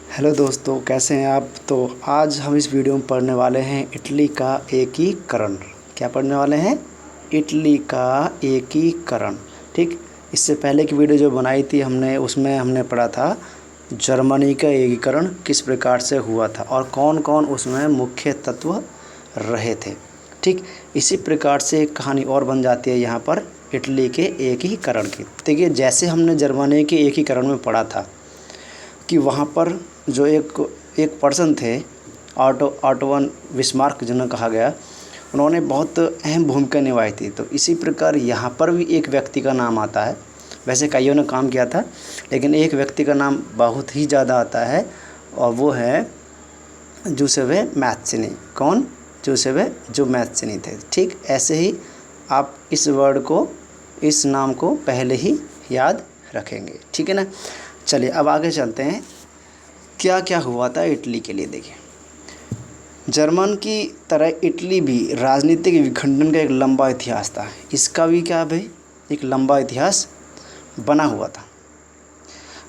Hello दोस्तों, कैसे हैं आप। तो आज हम इस वीडियो में पढ़ने वाले हैं इटली का एकीकरण। क्या पढ़ने वाले हैं? इटली का एकीकरण। ठीक। इससे पहले की वीडियो जो बनाई थी हमने, उसमें हमने पढ़ा था जर्मनी का एकीकरण किस प्रकार से हुआ था और कौन कौन उसमें मुख्य तत्व रहे थे। ठीक। इसी प्रकार से एक कहानी और बन जाती है यहाँ पर इटली के एकीकरण की। देखिए, जैसे हमने जर्मनी के एकीकरण में पढ़ा था कि वहाँ पर जो एक पर्सन थे, ऑटोवन बिस्मार्क जिन्हें कहा गया, उन्होंने बहुत अहम भूमिका निभाई थी। तो इसी प्रकार यहाँ पर भी एक व्यक्ति का नाम आता है। वैसे कईयों ने काम किया था, लेकिन एक व्यक्ति का नाम बहुत ही ज़्यादा आता है और वो है जूसेवे मैत्सिनी। कौन? जूसेवे जो मैत्सिनी थे। ठीक। ऐसे ही आप इस वर्ड को, इस नाम को पहले ही याद रखेंगे। ठीक है ना। चलिए अब आगे चलते हैं। क्या क्या हुआ था इटली के लिए। देखिए, जर्मन की तरह इटली भी राजनीतिक विखंडन का एक लंबा इतिहास था। इसका भी क्या भाई, एक लंबा इतिहास बना हुआ था।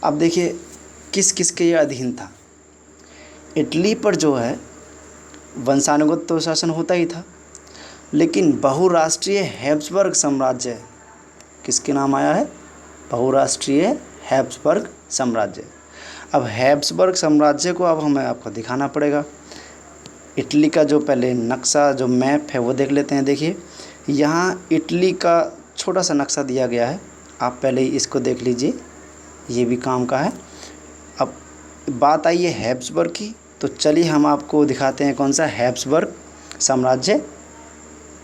अब देखिए किस किस के ये अधीन था। इटली पर जो है वंशानुगत तो शासन होता ही था, लेकिन बहुराष्ट्रीय हैब्सबर्ग साम्राज्य किसके नाम आया है? बहुराष्ट्रीय हैब्सबर्ग साम्राज्य। अब हैब्सबर्ग साम्राज्य को अब हमें आपको दिखाना पड़ेगा। इटली का जो पहले नक्शा, जो मैप है वो देख लेते हैं। देखिए, यहाँ इटली का छोटा सा नक्शा दिया गया है। आप पहले इसको देख लीजिए, ये भी काम का है। अब बात आई है हैब्सबर्ग की, तो चलिए हम आपको दिखाते हैं कौन सा हैब्सबर्ग साम्राज्य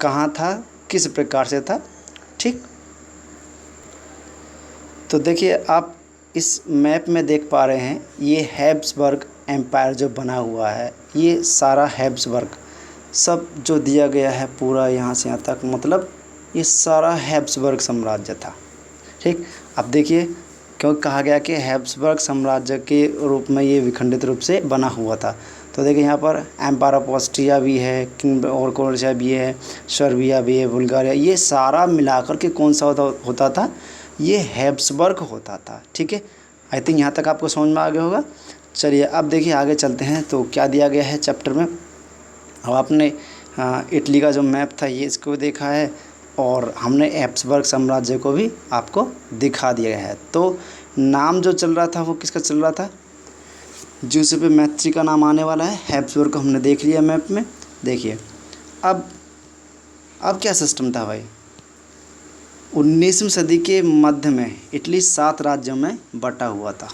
कहाँ था, किस प्रकार से था। ठीक। तो देखिए, आप इस मैप में देख पा रहे हैं, ये हैब्सबर्ग एम्पायर जो बना हुआ है, ये सारा हैब्सबर्ग सब जो दिया गया है पूरा यहाँ से यहाँ तक, मतलब ये सारा हैब्सबर्ग साम्राज्य था। ठीक। अब देखिए, क्यों कहा गया कि हैब्सबर्ग साम्राज्य के रूप में ये विखंडित रूप से बना हुआ था। तो देखिए यहाँ पर एम्पायर ऑफ ऑस्ट्रिया भी है, किंग और क्रोएशिया भी है, सर्बिया भी है, बुल्गारिया, ये सारा मिलाकर के कौन सा होता था? ये हैब्सबर्ग होता था। ठीक है। आई थिंक यहाँ तक आपको समझ में आ गया होगा। चलिए अब देखिए आगे चलते हैं। तो क्या दिया गया है चैप्टर में। अब आपने इटली का जो मैप था ये इसको देखा है, और हमने हैब्सबर्ग साम्राज्य को भी आपको दिखा दिया है। तो नाम जो चल रहा था वो किसका चल रहा था? जूसेपे मैत्री का नाम आने वाला है। हैब्सबर्ग को हमने देख लिया मैप में। देखिए अब क्या सिस्टम था भाई। 19वीं सदी के मध्य में इटली 7 राज्यों में बटा हुआ था।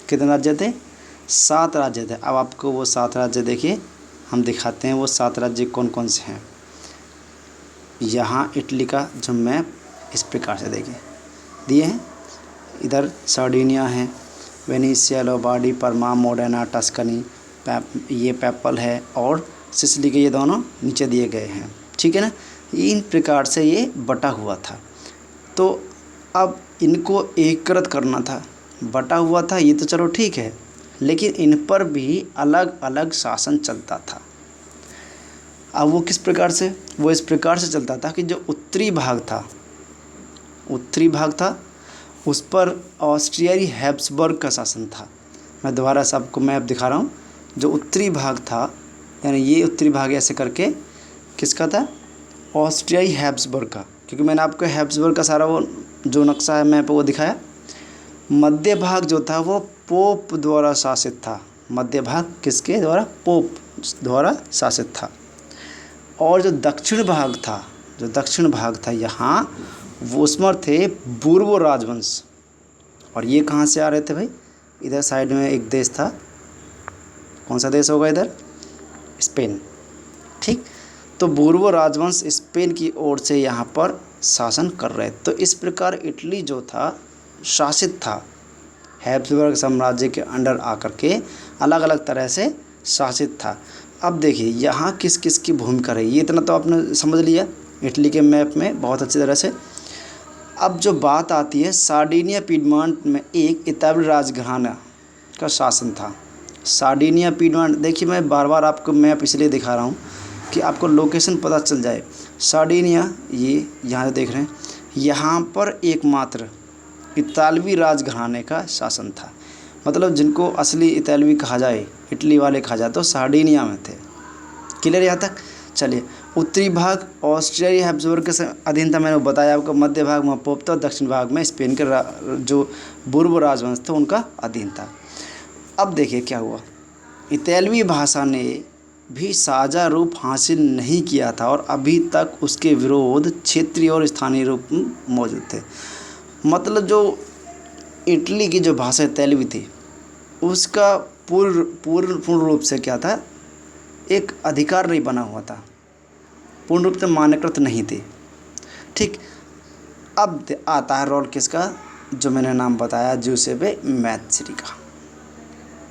कितने राज्य थे? 7 राज्य थे। अब आपको वो 7 राज्य देखिए, हम दिखाते हैं वो 7 राज्य कौन कौन से हैं। यहाँ इटली का जो मैप इस प्रकार से देखिए दिए हैं। इधर सार्डिनिया है, वेनिसिया, लोम्बार्डी, परमा, मोडेना, टस्कनी, ये पेपल है, और सिसिली के ये दोनों नीचे दिए गए हैं। ठीक है ना। इन प्रकार से ये बटा हुआ था। तो अब इनको एकीकृत करना था। बटा हुआ था ये तो चलो ठीक है, लेकिन इन पर भी अलग अलग शासन चलता था। अब वो किस प्रकार से? वो इस प्रकार से चलता था कि जो उत्तरी भाग था उस पर ऑस्ट्रियाई हैब्सबर्ग का शासन था। मैं दोबारा से आपको मैप दिखा रहा हूँ। जो उत्तरी भाग था, यानी ये उत्तरी भाग ऐसे करके किसका था? ऑस्ट्रियाई हैब्सबर्ग का, क्योंकि मैंने आपको हैब्सबर्ग का सारा वो जो नक्शा है मैप वो दिखाया। मध्य भाग जो था वो पोप द्वारा शासित था। मध्य भाग किसके द्वारा? पोप द्वारा शासित था। और जो दक्षिण भाग था यहाँ, वो उसमें थे बूर्बो राजवंश। और ये कहाँ से आ रहे थे भाई? इधर साइड में एक देश था, कौन सा देश होगा इधर? स्पेन। ठीक। तो बूर्बो राजवंश स्पेन की ओर से यहाँ पर शासन कर रहे। तो इस प्रकार इटली जो था शासित था, हैब्सबर्ग साम्राज्य के अंडर आकर के अलग अलग तरह से शासित था। अब देखिए यहाँ किस किस की भूमिका रही, ये इतना तो आपने समझ लिया इटली के मैप में बहुत अच्छी तरह से। अब जो बात आती है, सार्डिनिया पीडमोंट में एक इतालवी राजघराना का शासन था। सार्डिनिया पीडमोंट, देखिए मैं बार बार आपको मैप इसलिए दिखा रहा हूँ कि आपको लोकेशन पता चल जाए। सार्डिनिया ये यहाँ देख रहे हैं, यहाँ पर एकमात्र इतालवी राजघराने का शासन था। मतलब जिनको असली इतालवी कहा जाए, इटली वाले कहा जाए, तो सार्डिनिया में थे। क्लियर यहाँ तक? चलिए, उत्तरी भाग ऑस्ट्रियाई हैब्सबर्ग के अधीन था, मैंने बताया आपको। मध्य भाग मपोप था, दक्षिण भाग में स्पेन के जो बुर्ब राजवंश थे उनका अधीन था। अब देखिए क्या हुआ, इतालवी भाषा ने भी साझा रूप हासिल नहीं किया था और अभी तक उसके विरोध क्षेत्रीय और स्थानीय रूप मौजूद थे। मतलब जो इटली की जो भाषा इतालवी थी उसका पूर्ण रूप से क्या था, एक अधिकार नहीं बना हुआ था, पूर्ण रूप से मान्यकृत नहीं थी। ठीक, अब आता है रोल किसका, जो मैंने नाम बताया, जूसेपे मैत्सरी का।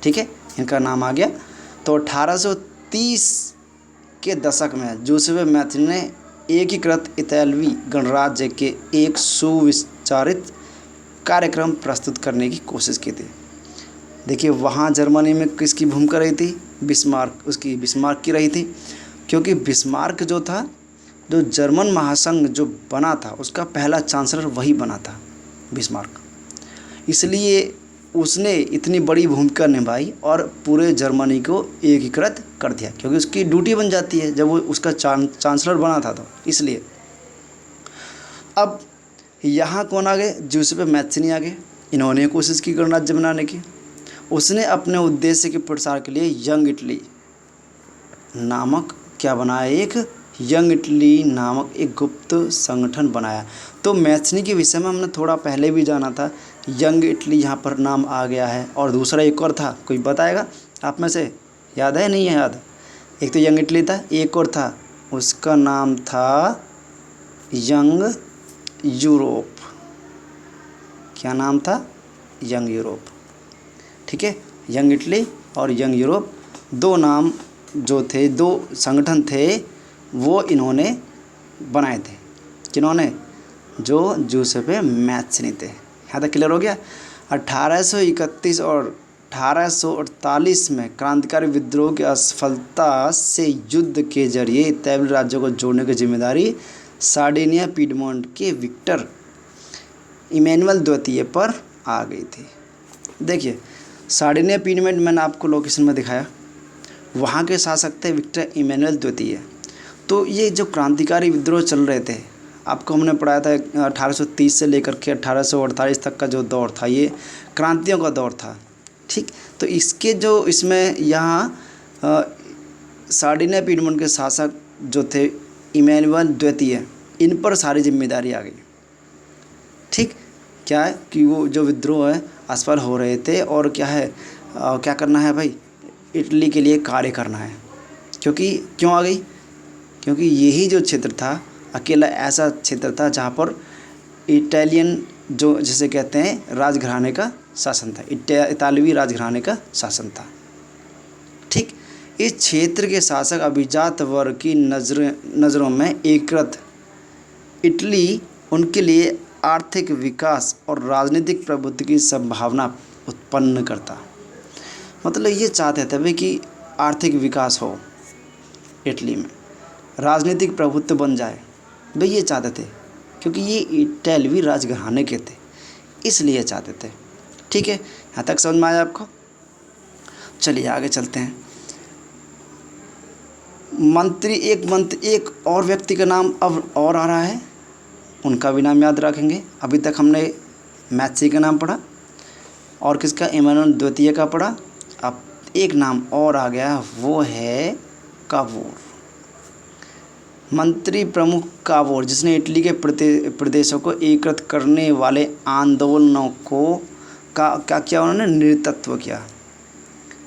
ठीक है, इनका नाम आ गया। तो 1830 के दशक में जूसेपे मैत्सरी ने एकीकृत इतालवी गणराज्य के एक सुविचारित कार्यक्रम प्रस्तुत करने की कोशिश की थी। देखिए, वहाँ जर्मनी में किसकी भूमिका रही थी, बिस्मार्क की रही थी, क्योंकि बिस्मार्क जो था, जो जर्मन महासंघ जो बना था उसका पहला चांसलर वही बना था, बिस्मार्क। इसलिए उसने इतनी बड़ी भूमिका निभाई और पूरे जर्मनी को एकीकृत कर दिया, क्योंकि उसकी ड्यूटी बन जाती है जब वो उसका चांसलर बना था, तो इसलिए। अब यहाँ कौन आ गए, जूसेपे मैत्सरी आ गए। इन्होंने कोशिश की गणराज्य बनाने की। उसने अपने उद्देश्य के प्रसार के लिए यंग इटली नामक क्या बनाया, एक यंग इटली नामक एक गुप्त संगठन बनाया। तो मैत्सरी के विषय में हमने थोड़ा पहले भी जाना था, यंग इटली यहाँ पर नाम आ गया है। और दूसरा एक और था, कोई बताएगा आप में से, याद है नहीं है याद? एक तो यंग इटली था, एक और था, उसका नाम था यंग यूरोप। क्या नाम था, यंग यूरोप। ठीक है, यंग इटली और यंग यूरोप, दो नाम जो थे, दो संगठन थे, वो इन्होंने बनाए थे। किन्होंने, जो जूसेपे मैत्सरी थे। यहाँ तक क्लियर हो गया। 1831 और 1848 में क्रांतिकारी विद्रोह की असफलता से युद्ध के जरिए इतालवी राज्यों को जोड़ने की जिम्मेदारी सार्डिनिया पीडमोंट के विक्टर इमैनुअल द्वितीय पर आ गई थी। देखिए, सार्डिनिया पीडमोंट मैंने आपको लोकेशन में दिखाया, वहाँ के शासक थे विक्टर इमैनुअल द्वितीय। तो ये जो क्रांतिकारी विद्रोह चल रहे थे, आपको हमने पढ़ाया था 1830 से लेकर के 1848 तक का जो दौर था, ये क्रांतियों का दौर था। ठीक, तो इसके जो इसमें यहाँ सार्डिनिया पीडमोंट के शासक जो थे इमैनुअल द्वितीय, इन पर सारी जिम्मेदारी आ गई। ठीक, क्या है कि वो जो विद्रोह है असफल हो रहे थे, और क्या है क्या करना है भाई, इटली के लिए कार्य करना है। क्यों आ गई, क्योंकि यही जो क्षेत्र था अकेला ऐसा क्षेत्र था जहाँ पर इटालियन जो जिसे कहते हैं राजघराने का शासन था, इतालवी राजघराने का शासन था। ठीक, इस क्षेत्र के शासक अभिजात वर्ग की नज़रों में एकीकृत इटली उनके लिए आर्थिक विकास और राजनीतिक प्रभुत्व की संभावना उत्पन्न करता। मतलब ये चाहते थे भाई कि आर्थिक विकास हो इटली में, राजनीतिक प्रभुत्व बन जाए, भाई ये चाहते थे, क्योंकि ये इटालवी राजघराने के थे, इसलिए चाहते थे। ठीक है, यहाँ तक समझ में आया आपको? चलिए आगे चलते हैं। एक और व्यक्ति का नाम अब और आ रहा है, उनका भी नाम याद रखेंगे। अभी तक हमने मैत्सरी का नाम पढ़ा और किसका, इमैनुअल द्वितीय का पढ़ा। अब एक नाम और आ गया, वो है कावूर, मंत्री प्रमुख कावूर, जिसने इटली के प्रदेशों को एकीकृत करने वाले आंदोलनों को क्या किया, उन्होंने नेतृत्व किया।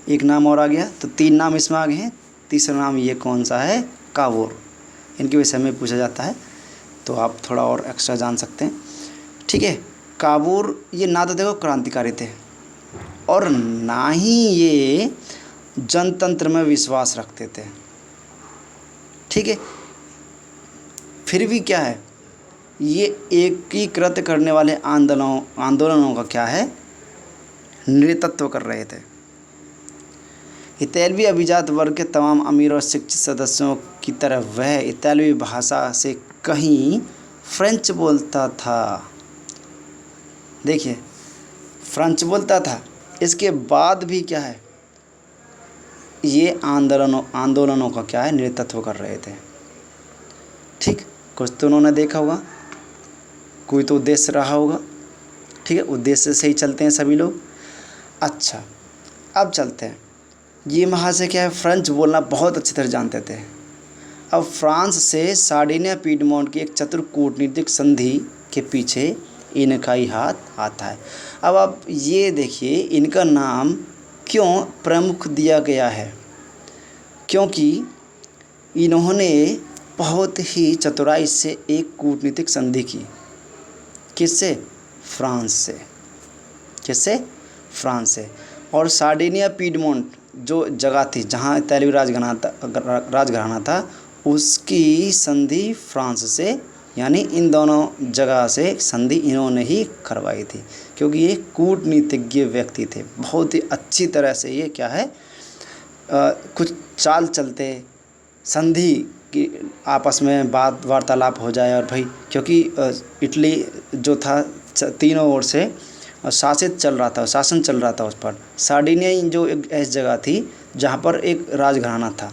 एक नाम और आ गया, तो तीन नाम इसमें आ गए हैं। तीसरा नाम ये कौन सा है, कावूर। इनके विषय में पूछा जाता है, तो आप थोड़ा और एक्स्ट्रा जान सकते हैं। ठीक है, कावूर ये ना तो देखो क्रांतिकारी थे और ना ही ये जनतंत्र में विश्वास रखते थे। ठीक है, फिर भी क्या है, ये एकीकृत करने वाले आंदोलनों का क्या है, नेतृत्व कर रहे थे। इतालवी अभिजात वर्ग के तमाम अमीर और शिक्षित सदस्यों की तरह वह इतालवी भाषा से कहीं फ्रेंच बोलता था। देखिए, फ्रेंच बोलता था इसके बाद भी क्या है, ये आंदोलनों का क्या है, नेतृत्व कर रहे थे। ठीक, कुछ तो उन्होंने देखा होगा, कोई तो उद्देश्य रहा होगा। ठीक है, उद्देश्य से ही चलते हैं सभी लोग। अच्छा, अब चलते हैं। ये महाशय क्या है, फ्रेंच बोलना बहुत अच्छी तरह जानते थे। अब फ्रांस से सार्डिनिया पीडमोंट की एक चतुर कूटनीतिक संधि के पीछे इनका ही हाथ आता है। अब आप ये देखिए, इनका नाम क्यों प्रमुख दिया गया है, क्योंकि इन्होंने बहुत ही चतुराई से एक कूटनीतिक संधि की। किससे? फ्रांस से। किससे? फ्रांस से। और सार्डिनिया पीडमोंट जो जगह थी जहाँ इतालवी राजघराना था, उसकी संधि फ्रांस से, यानी इन दोनों जगह से संधि इन्होंने ही करवाई थी, क्योंकि ये कूटनीतिज्ञ व्यक्ति थे। बहुत ही अच्छी तरह से ये क्या है, कुछ चाल चलते, संधि की आपस में बात वार्तालाप हो जाए। और भाई क्योंकि इटली जो था तीनों ओर से शासन चल रहा था उस पर। सार्डिनिया जो एक ऐसी जगह थी जहाँ पर एक राजघराना था।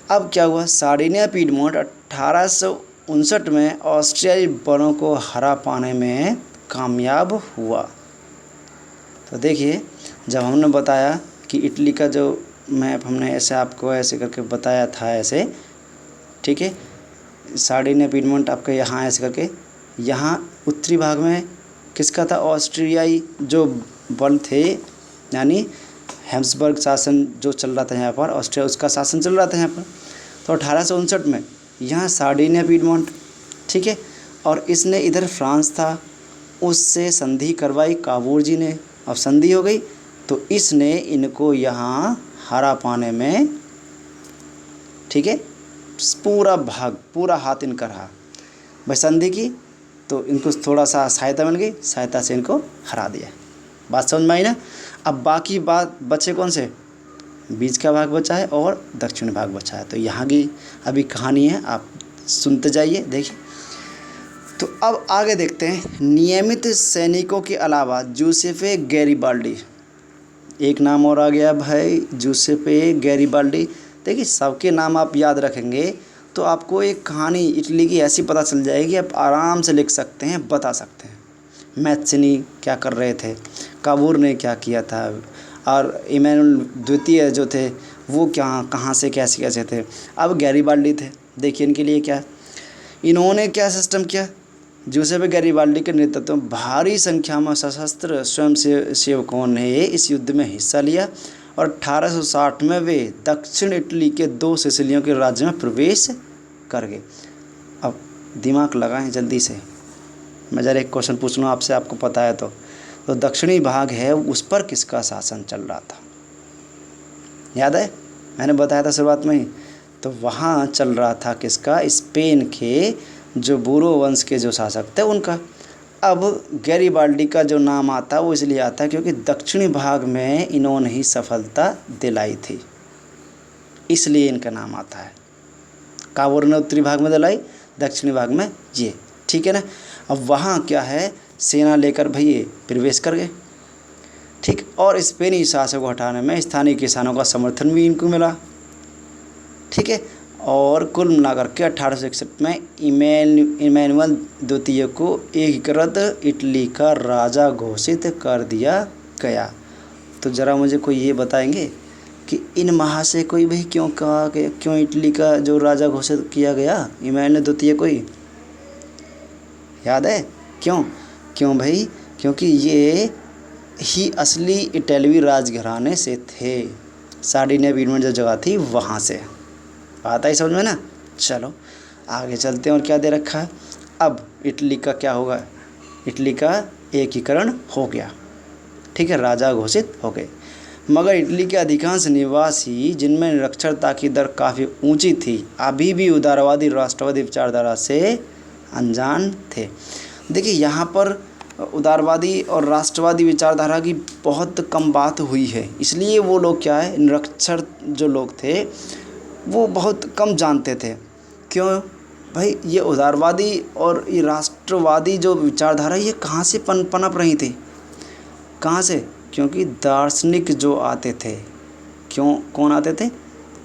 अब क्या हुआ, सार्डिनिया पीडमोंट 1859 में ऑस्ट्रियाई बलों को हरा पाने में कामयाब हुआ। तो देखिए, जब हमने बताया कि इटली का जो मैप हमने ऐसे आपको ऐसे करके बताया था ऐसे, ठीक है, सार्डिनिया पीडमोंट आपके यहाँ ऐसे करके, यहाँ उत्तरी भाग में किसका था, ऑस्ट्रियाई जो बल थे, यानी हैब्सबर्ग शासन जो चल रहा था यहाँ पर, ऑस्ट्रिया उसका शासन चल रहा था यहाँ पर। तो 1859 में यहाँ सार्डिनिया पीडमोंट, ठीक है, और इसने इधर फ्रांस था, उससे संधि करवाई काबूर जी ने। अब संधि हो गई तो इसने इनको यहाँ हरा पाने में, ठीक है, पूरा हाथ इनका रहा। भाई संधि की तो इनको थोड़ा सा सहायता मिल गई, सहायता से इनको हरा दिया। बात समझ में आई ना। अब बाकी बात बचे कौन से, बीच का भाग बचा है और दक्षिणी भाग बचा है। तो यहाँ की अभी कहानी है, आप सुनते जाइए, देखिए। तो अब आगे देखते हैं। नियमित सैनिकों के अलावा जूसेफे गैरिबाल्डी, एक नाम और आ गया भाई, जूसेफे गैरिबाल्डी। देखिए, सबके नाम आप याद रखेंगे तो आपको एक कहानी इटली की ऐसी पता चल जाएगी, आप आराम से लिख सकते हैं, बता सकते हैं। मैथ्सिनी क्या कर रहे थे, काबूर ने क्या किया था, और इमैनुअल द्वितीय जो थे वो कहाँ से कैसे थे। अब गैरिबाल्डी थे, देखिए इनके लिए क्या, इन्होंने क्या सिस्टम किया। जूसेफे गैरिबाल्डी के नेतृत्व में भारी संख्या में सशस्त्र स्वयं सेवकों ने इस युद्ध में हिस्सा लिया और 1860 में वे दक्षिण इटली के 2 सिसिलियों के राज्य में प्रवेश कर गए। अब दिमाग लगाएं जल्दी से, मैं ज़रा एक क्वेश्चन पूछ लूँ आपसे, आपको पता है तो दक्षिणी भाग है उस पर किसका शासन चल रहा था, याद है, मैंने बताया था शुरुआत में ही। तो वहाँ चल रहा था किसका, स्पेन के जो बूरो वंश के जो शासक थे उनका। अब गैरिबाल्डी का जो नाम आता वो इसलिए आता है क्योंकि दक्षिणी भाग में इन्होंने ही सफलता दिलाई थी, इसलिए इनका नाम आता है। काबूर ने उत्तरी भाग में दिलाई, दक्षिणी भाग में ये, ठीक है ना। अब वहाँ क्या है, सेना लेकर भैया प्रवेश कर गए, ठीक। और स्पेनी शासक को हटाने में स्थानीय किसानों का समर्थन भी इनको मिला, ठीक है। और कुल मिलाकर के 1861 में इमैनुअल द्वितीय को एकीकृत इटली का राजा घोषित कर दिया गया। तो ज़रा मुझे कोई ये बताएंगे कि इन महाशय को ही भाई क्यों कहा गया, क्यों इटली का जो राजा घोषित किया गया इमैनुअल द्वितीय को ही, याद है क्यों भाई, क्योंकि ये ही असली इटालवी राजघराने से थे। सार्डिनिया पीडमोंट जो जगह थी वहाँ से, आता ही समझ में ना। चलो आगे चलते हैं, और क्या दे रखा है। अब इटली का क्या होगा, इटली का एकीकरण हो गया, ठीक है, राजा घोषित हो गए। मगर इटली के अधिकांश निवासी, जिनमें निरक्षरता की दर काफ़ी ऊंची थी, अभी भी उदारवादी राष्ट्रवादी विचारधारा से अनजान थे। देखिए, यहाँ पर उदारवादी और राष्ट्रवादी विचारधारा की बहुत कम बात हुई है, इसलिए वो लोग क्या है, निरक्षर जो लोग थे वो बहुत कम जानते थे। क्यों भाई, ये उदारवादी और ये राष्ट्रवादी जो विचारधारा ये कहाँ से पनप रही थी, कहाँ से, क्योंकि दार्शनिक जो आते थे, कौन आते थे?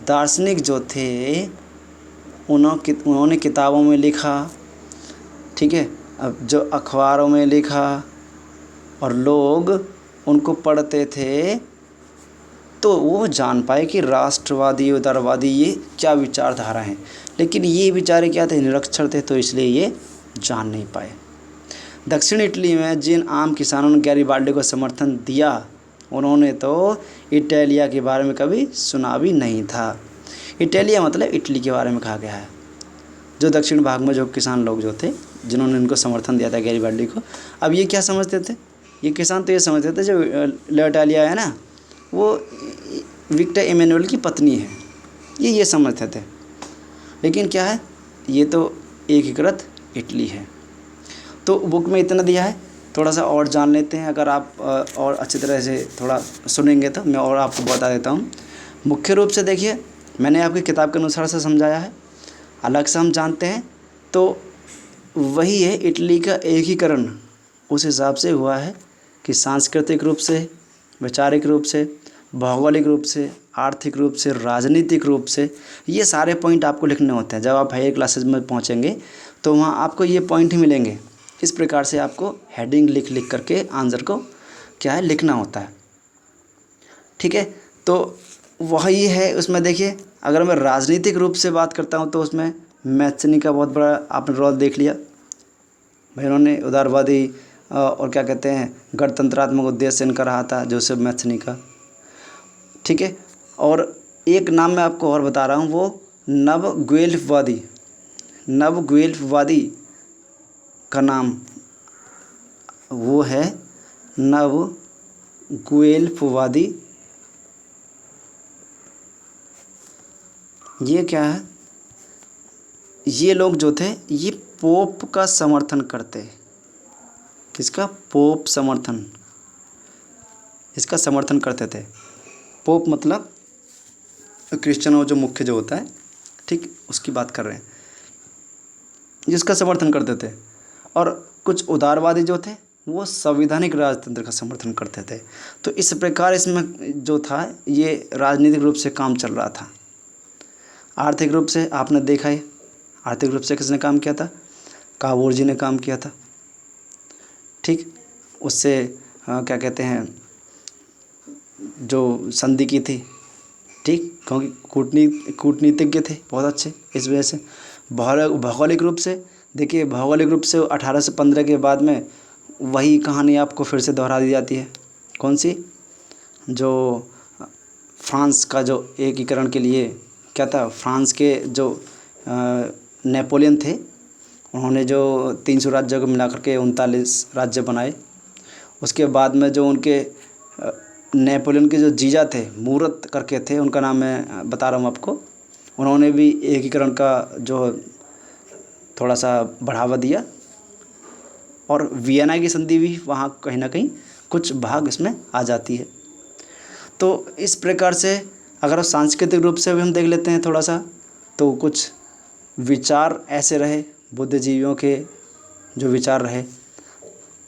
दार्शनिक जो थे उन्होंने किताबों में लिखा, ठीक है, अब जो अखबारों में लिखा और लोग उनको पढ़ते थे, तो वो जान पाए कि राष्ट्रवादी उदारवादी ये क्या विचारधारा हैं। लेकिन ये विचारे क्या थे? निरक्षर थे, तो इसलिए ये जान नहीं पाए। दक्षिण इटली में जिन आम किसानों ने गैरिबाल्डी को समर्थन दिया, उन्होंने तो इटालिया के बारे में कभी सुना भी नहीं था। इटालिया मतलब इटली के बारे में कहा गया है। जो दक्षिण भाग में जो किसान लोग जो थे, जिन्होंने इनको समर्थन दिया था गैरिबाल्डी को, अब ये क्या समझते थे? ये किसान तो ये समझते थे जो इटालिया है ना, वो विक्टर इमैनुअल की पत्नी है, ये समझते थे। लेकिन क्या है, ये तो एकीकृत इटली है। तो बुक में इतना दिया है, थोड़ा सा और जान लेते हैं। अगर आप और अच्छी तरह से थोड़ा सुनेंगे तो मैं और आपको बता देता हूँ। मुख्य रूप से देखिए, मैंने आपकी किताब के अनुसार से समझाया है, अलग से हम जानते हैं तो वही है। इटली का एकीकरण उस हिसाब से हुआ है कि सांस्कृतिक रूप से, वैचारिक रूप से, भौगोलिक रूप से, आर्थिक रूप से, राजनीतिक रूप से, ये सारे पॉइंट आपको लिखने होते हैं। जब आप हायर क्लासेज में पहुँचेंगे तो वहाँ आपको ये पॉइंट ही मिलेंगे। इस प्रकार से आपको हेडिंग लिख करके आंसर को क्या है लिखना होता है, ठीक है। तो वही है उसमें। देखिए, अगर मैं राजनीतिक रूप से बात करता हूँ तो उसमें मैथनी का बहुत बड़ा आपने रोल देख लिया भाई। उन्होंने उदारवादी और क्या कहते हैं गणतंत्रात्मक उद्देश्य इनका रहा था, जोसेफ मैथनी का, ठीक है। और एक नाम मैं आपको और बता रहा हूँ, वो नवगुएल्फवादी का नाम वो है नवगुएल्फवादी। ये क्या है? ये लोग जो थे ये पोप का समर्थन करते। किसका? पोप समर्थन, इसका समर्थन करते थे। पोप मतलब क्रिश्चियनों जो मुख्य जो होता है, ठीक, उसकी बात कर रहे हैं, जिसका समर्थन करते थे। और कुछ उदारवादी जो थे वो संवैधानिक राजतंत्र का समर्थन करते थे। तो इस प्रकार इसमें जो था ये राजनीतिक रूप से काम चल रहा था। आर्थिक रूप से आपने देखा है, आर्थिक रूप से किसने काम किया था? काबूर जी ने काम किया था, ठीक। उससे क्या कहते हैं जो संधि की थी, ठीक, क्योंकि कूटनीतिज्ञ थे बहुत अच्छे, इस वजह से। भौगोलिक रूप से देखिए, भौगोलिक रूप से 1815 के बाद में वही कहानी आपको फिर से दोहरा दी जाती है। कौन सी? जो फ्रांस का जो एकीकरण के लिए क्या था, फ्रांस के जो नेपोलियन थे, उन्होंने जो 300 राज्यों को मिला करके 39 राज्य बनाए। उसके बाद में जो उनके नेपोलियन के जो जीजा थे, मूरत करके थे, उनका नाम मैं बता रहा हूँ आपको, उन्होंने भी एकीकरण का जो थोड़ा सा बढ़ावा दिया। और वियना की संधि भी वहाँ कहीं ना कहीं कुछ भाग इसमें आ जाती है। तो इस प्रकार से अगर आप सांस्कृतिक रूप से भी हम देख लेते हैं थोड़ा सा, तो कुछ विचार ऐसे रहे बुद्धिजीवियों के, जो विचार रहे,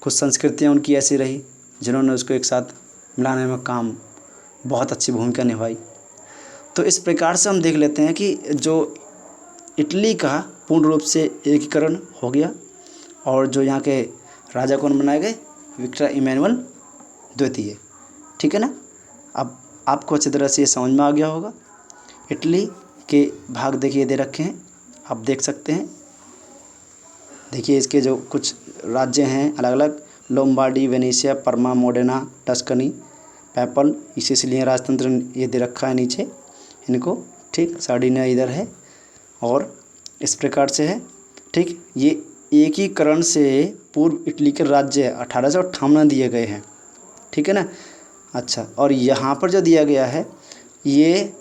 कुछ संस्कृतियाँ उनकी ऐसी रही जिन्होंने उसको एक साथ मिलाने में काम बहुत अच्छी भूमिका निभाई। तो इस प्रकार से हम देख लेते हैं कि जो इटली का पूर्ण रूप से एकीकरण हो गया, और जो यहाँ के राजा कौन बनाए गए? विक्टर इमैनुअल द्वितीय, ठीक है ना। अब आपको अच्छी तरह से ये समझ में आ गया होगा। इटली के भाग देखिए दे रखे हैं, आप देख सकते हैं। देखिए इसके जो कुछ राज्य हैं अलग अलग, लोम्बार्डी, वेनेशिया, परमा, मोडेना, टस्कनी, पैपल, सिसिलियन राजतंत्र ये दे रखा है नीचे इनको, ठीक। सार्डिनिया इधर है और इस प्रकार से है, ठीक। ये एकीकरण से पूर्व इटली के राज्य 1858 दिए गए हैं, ठीक है ना। अच्छा, और यहाँ पर जो दिया गया है ये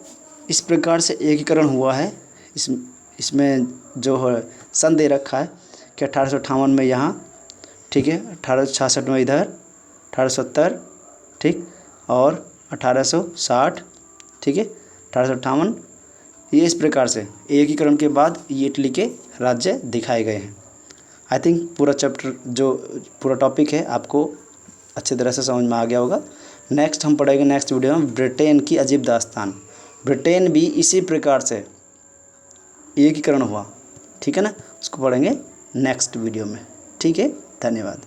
इस प्रकार से एकीकरण हुआ है। इसमें जो है सन दे रखा है कि 1858 में यहाँ, ठीक है, 1866 में इधर, 1870, ठीक, और 1860, ठीक है, 1858। ये इस प्रकार से एकीकरण के बाद ये इटली के राज्य दिखाए गए हैं। आई थिंक पूरा चैप्टर जो पूरा टॉपिक है आपको अच्छी तरह से समझ में आ गया होगा। नेक्स्ट हम पढ़ेंगे नेक्स्ट वीडियो में ब्रिटेन की अजीब दास्तान। ब्रिटेन भी इसी प्रकार से एकीकरण हुआ, ठीक है ना, उसको पढ़ेंगे नेक्स्ट वीडियो में। ठीक है, धन्यवाद।